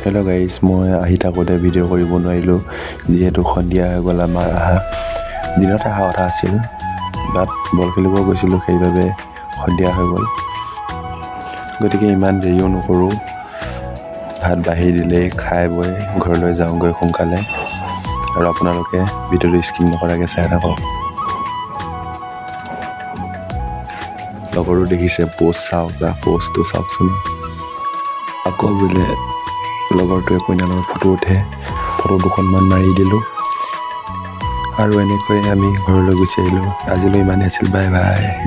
Hello' guys, মই আহি থাকোঁতে ভিডিঅ' কৰিব নোৱাৰিলোঁ যিহেতু সন্ধিয়া হৈ গ'ল। আমাৰ দিনত অহা কথা আছিল, তাত বল খেলিব গৈছিলোঁ, সেইবাবে সন্ধিয়া হৈ গ'ল। গতিকে ইমান দেৰিও নকৰোঁ, ভাত বাঢ়ি দিলেই খাই বৈ ঘৰলৈ যাওঁগৈ সোনকালে। আৰু আপোনালোকে ভিডিঅ'টো স্কিপ নকৰাকৈ চাই থাকক। লগৰো দেখিছে প'ষ্ট চাওক, প'ষ্টটো চাওকচোন। আকৌ বোলে লগৰটোৱে কইনালৰ ফটো উঠে, ফটো দুখনমান মাৰি দিলোঁ আৰু এনেকৈ আমি ঘৰলৈ গুচি আহিলোঁ। আজিলৈ ইমানেই আছিল, বাই বাই।